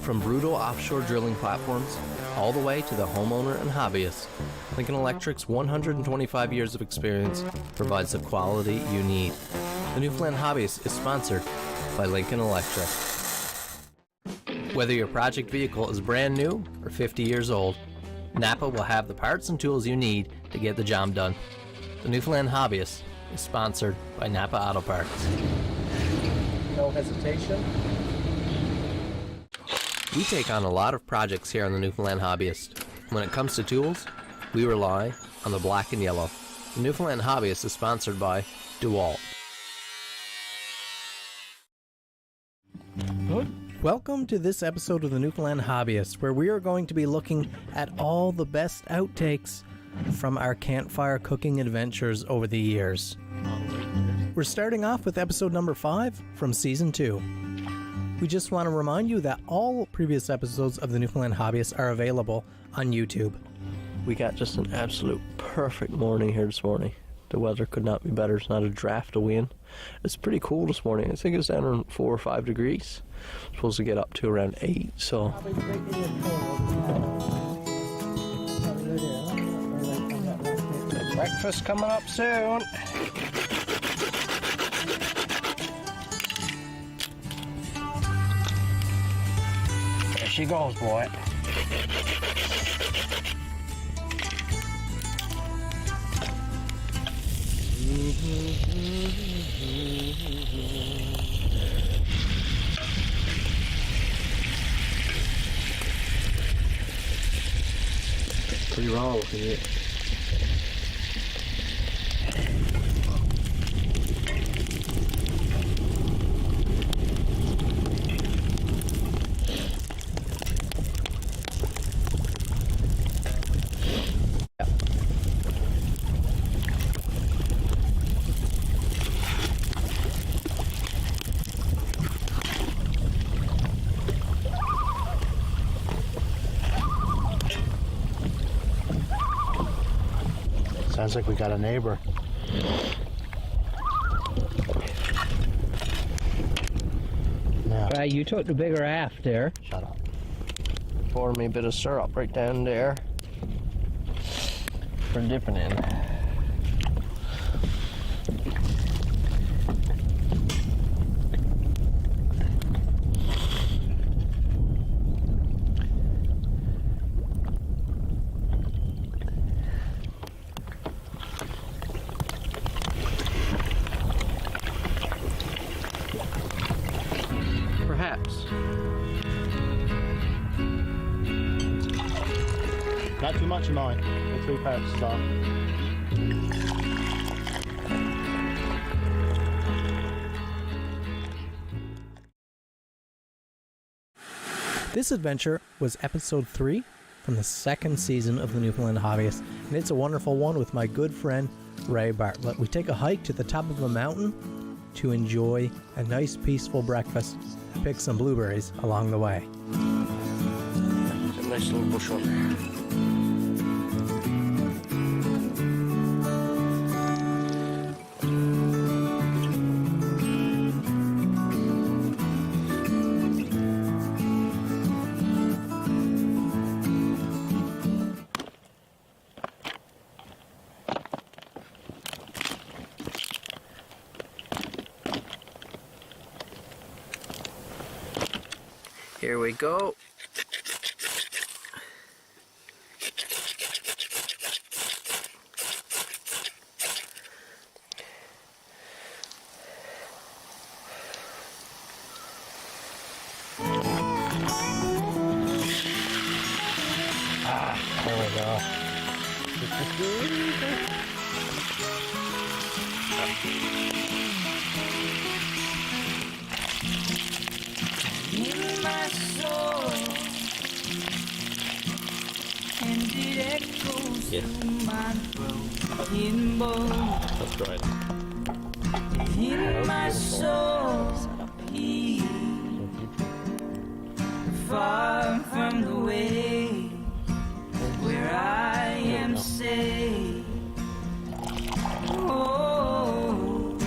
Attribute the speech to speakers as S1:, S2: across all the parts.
S1: From brutal offshore drilling platforms all the way to the homeowner and hobbyist, Lincoln Electric's 125 years of experience provides the quality you need. The Newfoundland Hobbyist is sponsored by Lincoln Electric. Whether your project vehicle is brand new or 50 years old, Napa will have the parts and tools you need to get the job done. The Newfoundland Hobbyist is sponsored by Napa Auto Parts.
S2: No hesitation.
S1: We take on a lot of projects here on the Newfoundland Hobbyist. When it comes to tools, we rely on the black and yellow. The Newfoundland Hobbyist is sponsored by DeWalt. Welcome to this episode of the Newfoundland Hobbyist, where we are going to be looking at all the best outtakes from our campfire cooking adventures over the years. We're starting off with episode number 5 from season 2. We just want to remind you that all previous episodes of the Newfoundland Hobbyist are available on YouTube.
S3: We got just an absolute perfect morning here this morning. The weather could not be better. It's not a draft of wind. It's pretty cool this morning. I think it's down around 4 or 5 degrees. It's supposed to get up to around 8, so.
S2: Breakfast coming up soon. There she goes, boy.
S3: Pretty raw looking it.
S2: Sounds like we got a neighbor. Now,
S3: Right, you took the bigger half there.
S2: shut up.
S3: Pour me a bit of syrup right down there for dipping in.
S1: Perhaps.
S2: Not too much of mine. The 3 parts is all.
S1: This adventure was episode 3 from the second season of the Newfoundland Hobbyist, and it's a wonderful one with my good friend Ray Bartlett. We take a hike to the top of a mountain to enjoy a nice peaceful breakfast and pick some blueberries along the way.
S3: There's a nice little bush on there. Here we go.
S2: There we go.
S4: In my soul, and it echoes through my broken bone.
S3: That's right.
S4: In my soul, peace, far from the way where I am safe. Oh,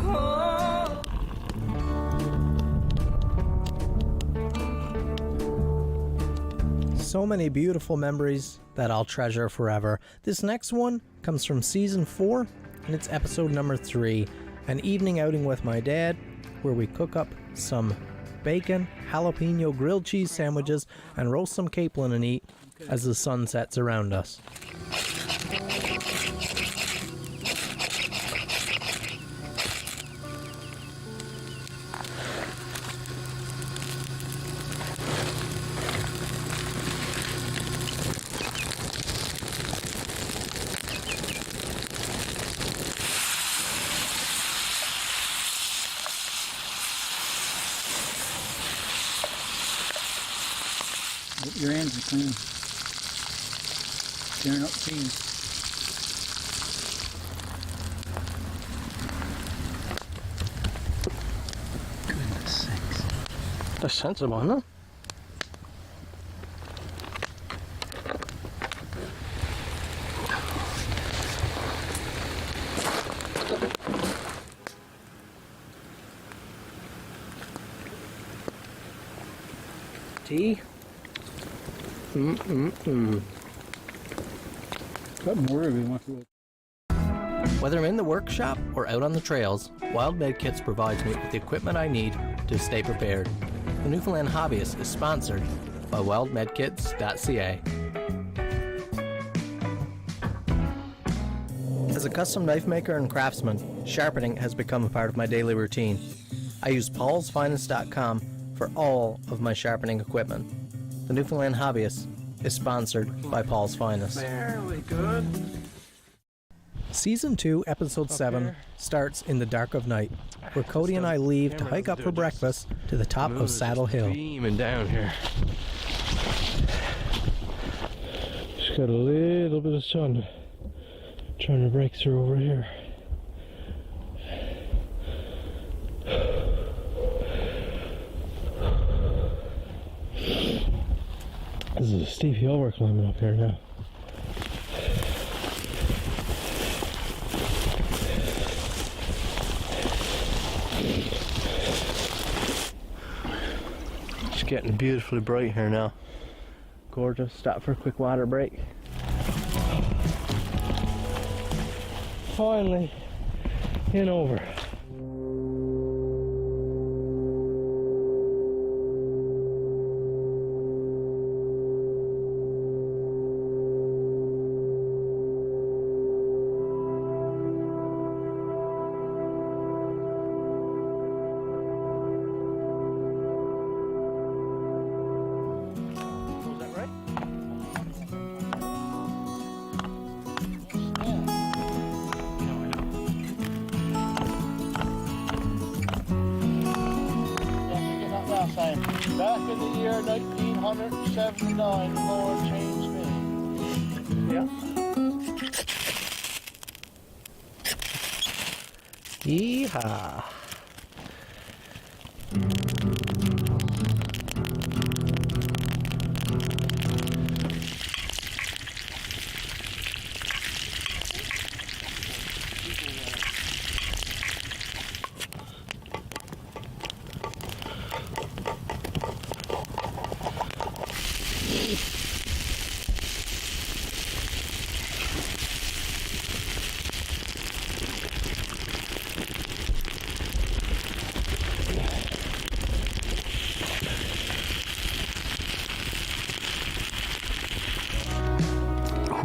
S4: oh.
S5: so many beautiful memories that I'll treasure forever. This next one comes from season 4, and it's episode number 3, an evening outing with my dad, where we cook up some bacon, jalapeno grilled cheese sandwiches, and roast some capelin and eat as the sun sets around us.
S6: Your hands are clean. Tearing up cheese. Goodness sakes.
S3: That's sensible, isn't it? Tea?
S6: Got more if you want to.
S1: Whether I'm in the workshop or out on the trails, Wild Med Kits provides me with the equipment I need to stay prepared. The Newfoundland Hobbyist is sponsored by wildmedkits.ca. As a custom knife maker and craftsman, sharpening has become a part of my daily routine. I use paulsfinest.com for all of my sharpening equipment. The Newfoundland Hobbyist is sponsored by Paul's Finest.
S3: Fairly good.
S5: Season 2, Episode 7 starts in the dark of night, where Cody and I leave to hike up for breakfast to the top of Saddle Hill.
S3: Beaming down here. Just got a little bit of sun trying to break through over here. This is a steep hill we're climbing up here now. It's getting beautifully bright here now. Gorgeous. Stop for a quick water break. Finally in over.
S2: Back in the year 1979, the Lord changed me.
S3: Yeah. Yeehaw.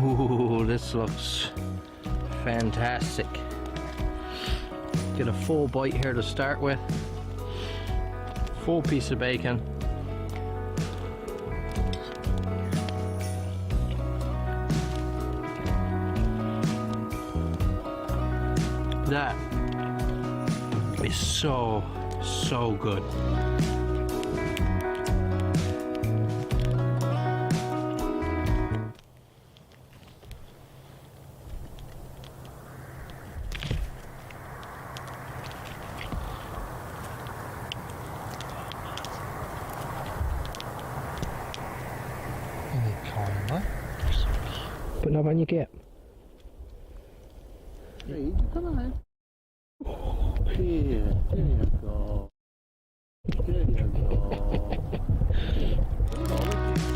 S3: Ooh, this looks fantastic. Get a full bite here to start with. Full piece of bacon. That is so good. Putting up on your cap.
S6: Hey, come on. Here, there you go. There you go. You know,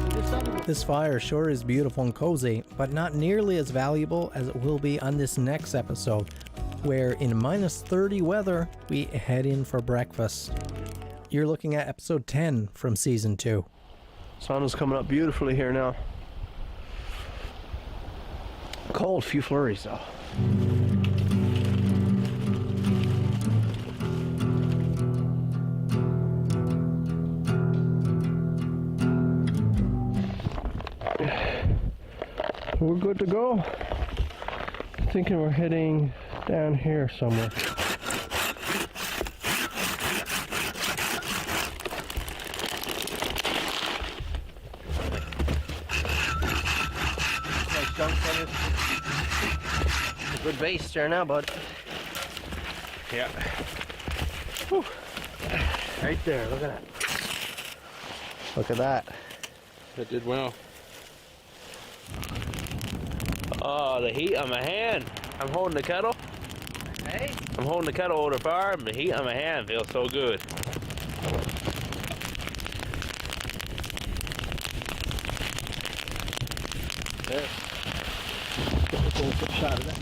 S6: we decided
S5: This fire sure is beautiful and cozy, but not nearly as valuable as it will be on this next episode, where in minus 30 weather, we head in for breakfast. You're looking at episode 10 from season 2.
S3: Sun is coming up beautifully here now. Cold, few flurries though. We're good to go. I'm thinking we're heading down here somewhere. Nice junk on it. Good base there now, bud. Yeah. Whew. Right there, look at that. Look at that.
S7: It did well. Oh, the heat on my hand. I'm holding the kettle.
S3: Hey?
S7: I'm holding the kettle over the fire, and the heat on my hand feels so good.
S3: There. Get a close-up shot of that.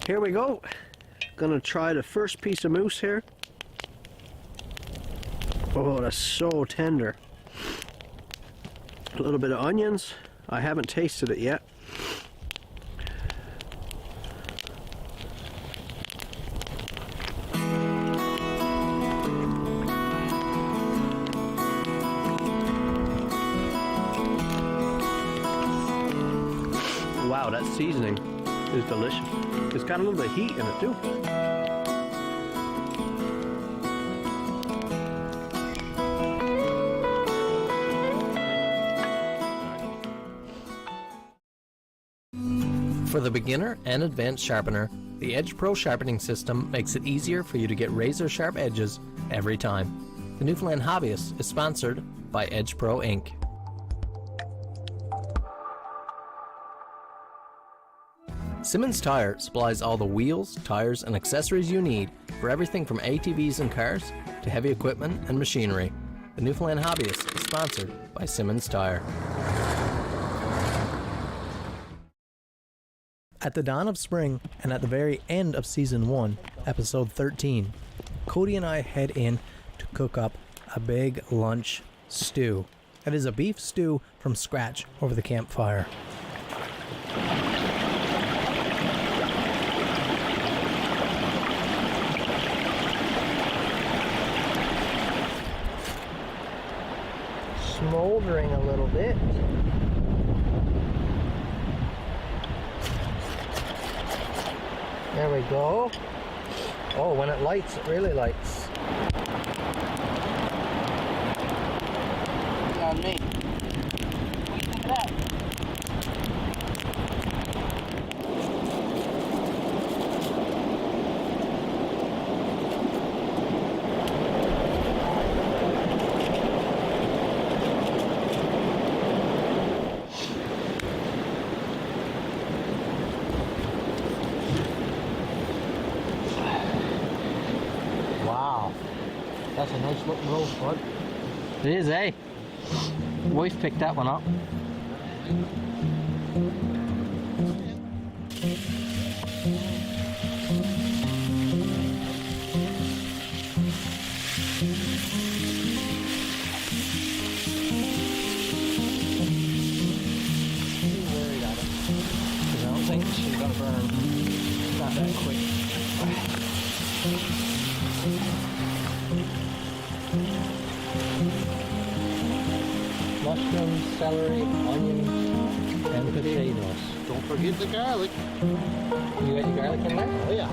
S3: Here we go. Gonna try the first piece of moose here. Oh, that's so tender. A little bit of onions. I haven't tasted it yet. Wow, that seasoning is delicious. It's got a little bit of heat in it too.
S1: For the beginner and advanced sharpener, the Edge Pro sharpening system makes it easier for you to get razor sharp edges every time. The Newfoundland Hobbyist is sponsored by Edge Pro Inc. Simmons Tire supplies all the wheels, tires, and accessories you need for everything from ATVs and cars to heavy equipment and machinery. The Newfoundland Hobbyist is sponsored by Simmons Tire.
S5: At the dawn of spring, and at the very end of season 1, episode 13, Cody and I head in to cook up a big lunch stew. It is a beef stew from scratch over the campfire. Smoldering a little bit. There we go. Oh, when it lights, it really lights.
S2: On me. What do you think of that?
S5: Wow. That's a nice looking roast, bud. It is, eh? Wife picked that one up. Worried at it. 'Cause I don't think she's gonna burn. Not that quick. Mushrooms, celery, onions, and potatoes.
S2: Don't forget the garlic.
S5: You got your garlic in there?
S2: Oh yeah.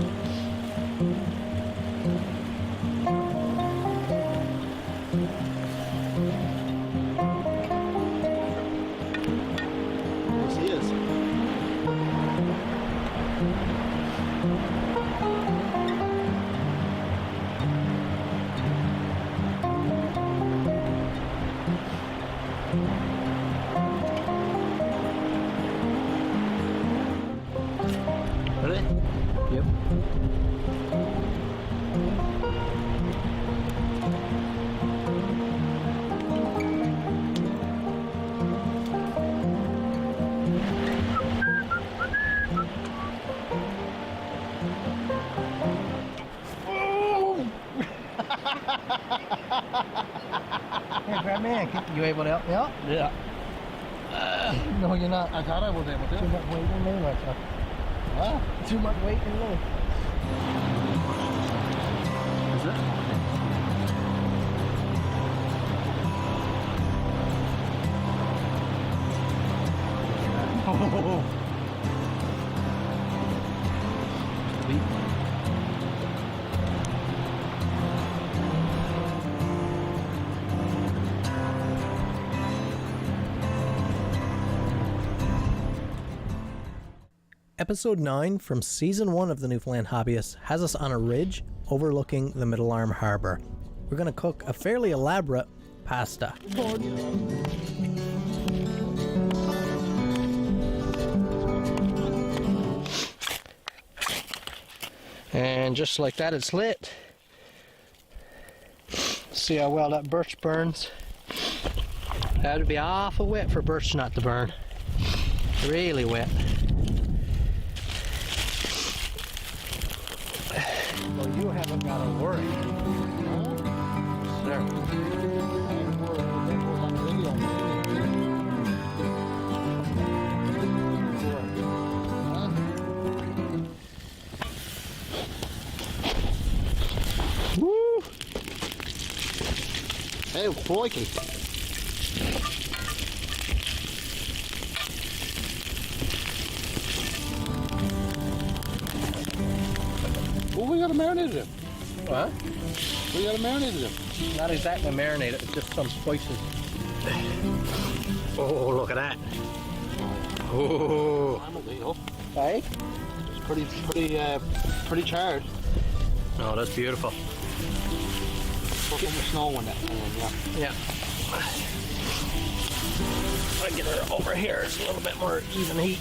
S2: Yes, he is.
S5: Ready? Yep. Here, grab me. You able to help me out?
S6: Yeah.
S5: No, you're not.
S6: I thought I was able
S5: Too
S6: to.
S5: much weight in me, myself.
S6: Huh?
S5: Too much weight in me.
S6: Is it? Oh.
S5: Episode 9 from Season 1 of the Newfoundland Hobbyist has us on a ridge overlooking the Middle Arm Harbour. We're going to cook a fairly elaborate pasta. And just like that, it's lit. See how well that birch burns? That would be awful wet for birch not to burn. Really wet. Well, you haven't got to worry. Sir.
S6: Woo! Hey, crikey. Well, we gotta marinate it.
S5: What?
S6: We gotta marinate it.
S5: Not exactly marinated, it's just some spices. Oh, look at that. Oh.
S6: I'm a deal.
S5: Hey?
S6: It's pretty charred.
S5: Oh, that's beautiful.
S6: Put some snow in it.
S5: Yeah. I get her over here. It's a little bit more even heat.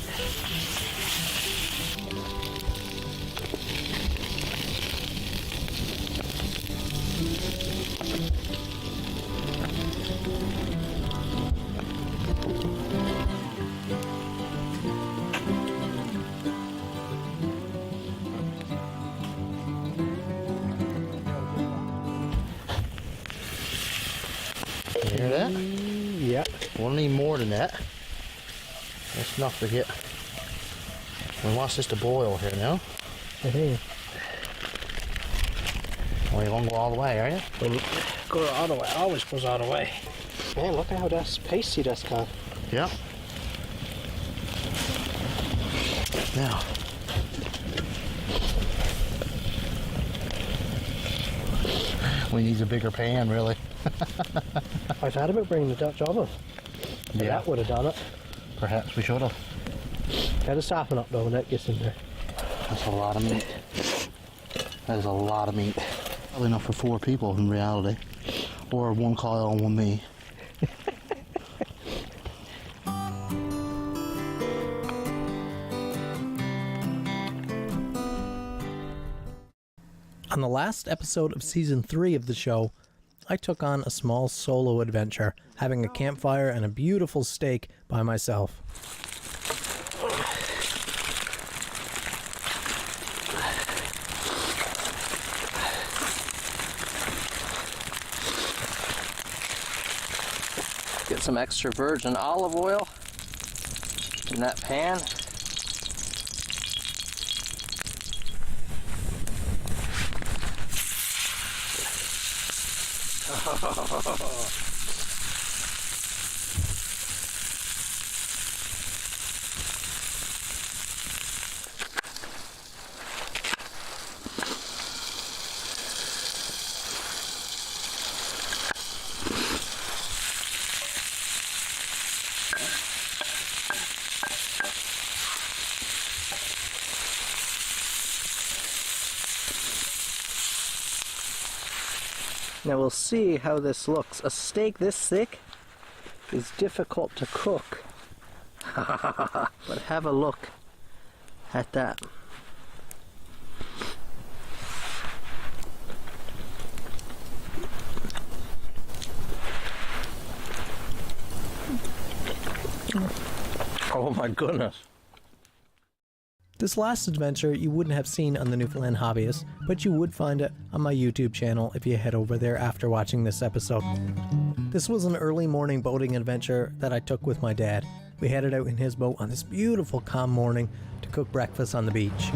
S6: You hear that?
S5: Yeah.
S6: We'll need more than that. Let's not forget. We want this to boil here now.
S5: Hey.
S6: Well, you won't go all the way, are you?
S5: Go all the way. Always goes all the way. Man, look at how that's pasty that's got.
S6: Yeah. Now. We need a bigger pan, really.
S5: I thought about bringing the Dutch oven.
S6: Yeah.
S5: That would have done it.
S6: Perhaps we should have.
S5: Gotta soften up though when that gets in there.
S6: That's a lot of meat. That is a lot of meat. Probably enough for 4 people in reality. Or 1 Kyle and 1 me.
S5: On the last episode of Season 3 of the show, I took on a small solo adventure, having a campfire and a beautiful steak by myself. Get some extra virgin olive oil in that pan. Now we'll see how this looks. A steak this thick is difficult to cook. But have a look at that. Oh my goodness. This last adventure you wouldn't have seen on the Newfoundland Hobbyist, but you would find it on my YouTube channel if you head over there after watching this episode. This was an early morning boating adventure that I took with my dad. We headed out in his boat on this beautiful calm morning to cook breakfast on the beach.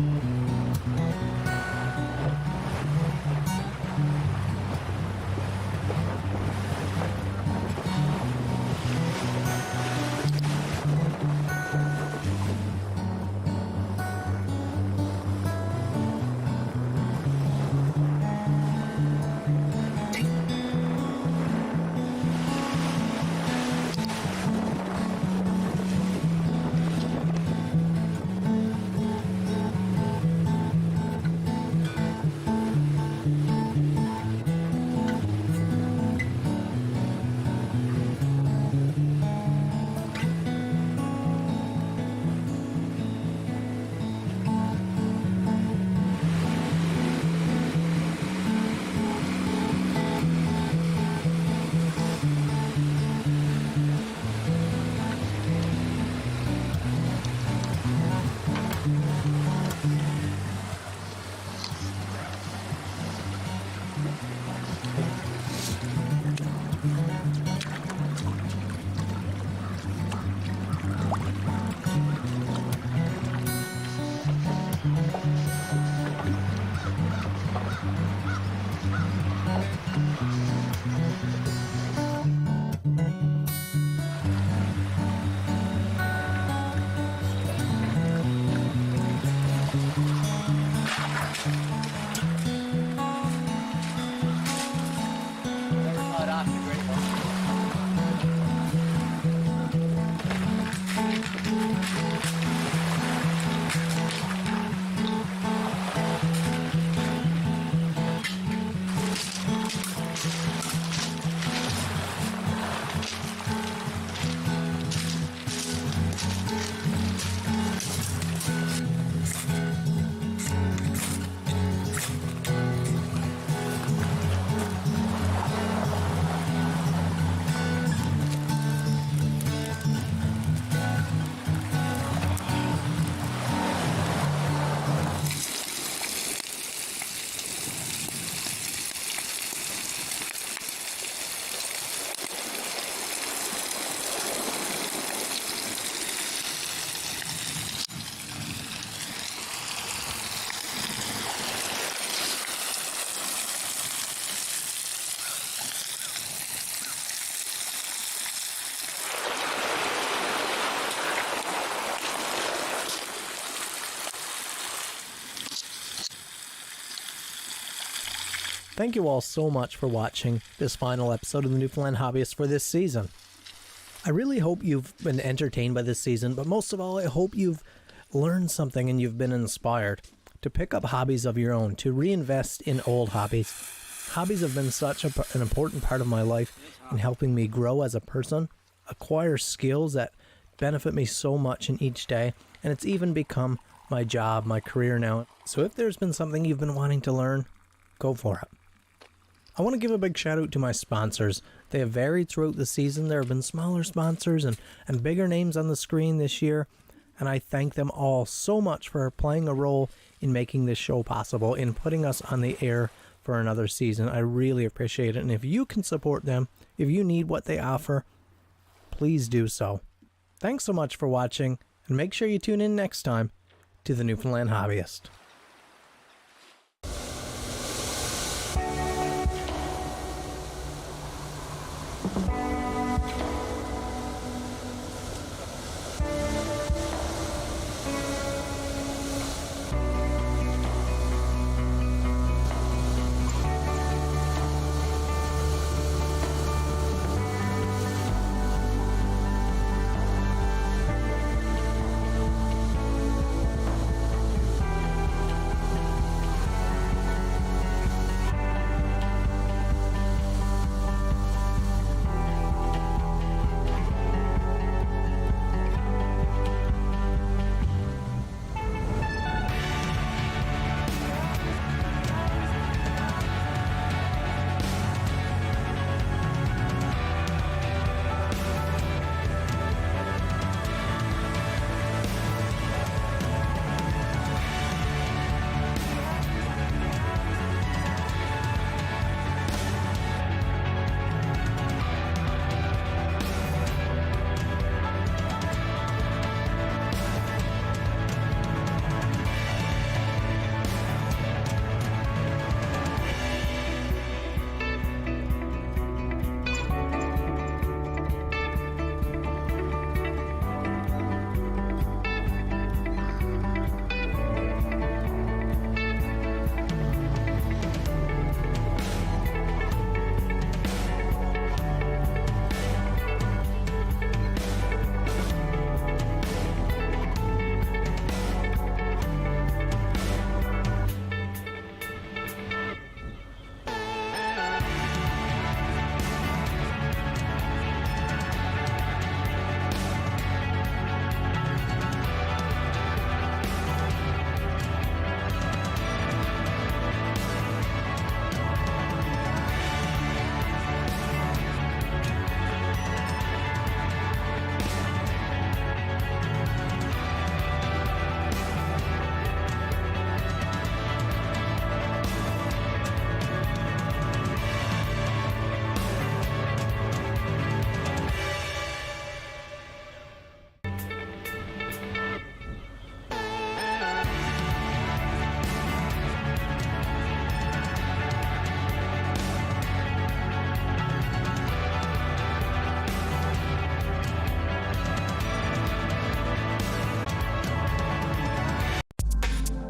S5: Thank you all so much for watching this final episode of the Newfoundland Hobbyist for this season. I really hope you've been entertained by this season, but most of all, I hope you've learned something and you've been inspired to pick up hobbies of your own, to reinvest in old hobbies. Hobbies have been such an important part of my life in helping me grow as a person, acquire skills that benefit me so much in each day, and it's even become my job, my career now. So if there's been something you've been wanting to learn, go for it. I want to give a big shout out to my sponsors. They have varied throughout the season. There have been smaller sponsors and bigger names on the screen this year, and I thank them all so much for playing a role in making this show possible, in putting us on the air for another season. I really appreciate it, and if you can support them, if you need what they offer, please do so. Thanks so much for watching, and make sure you tune in next time to the Newfoundland Hobbyist.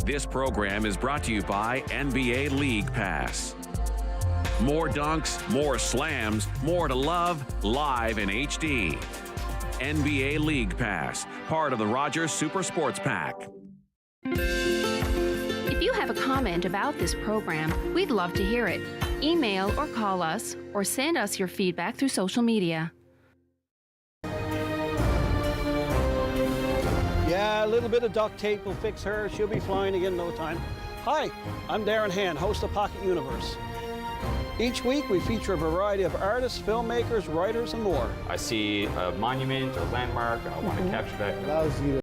S8: This program is brought to you by NBA League Pass. More dunks, more slams, more to love, live in HD. NBA League Pass, part of the Rogers Super Sports Pack.
S9: If you have a comment about this program, we'd love to hear it. Email or call us, or send us your feedback through social media.
S10: Yeah, a little bit of duct tape will fix her. She'll be flying again in no time. Hi, I'm Darren Hand, host of Pocket Universe. Each week we feature a variety of artists, filmmakers, writers, and more.
S11: I see a monument or landmark, I want to capture that.
S2: Allows you to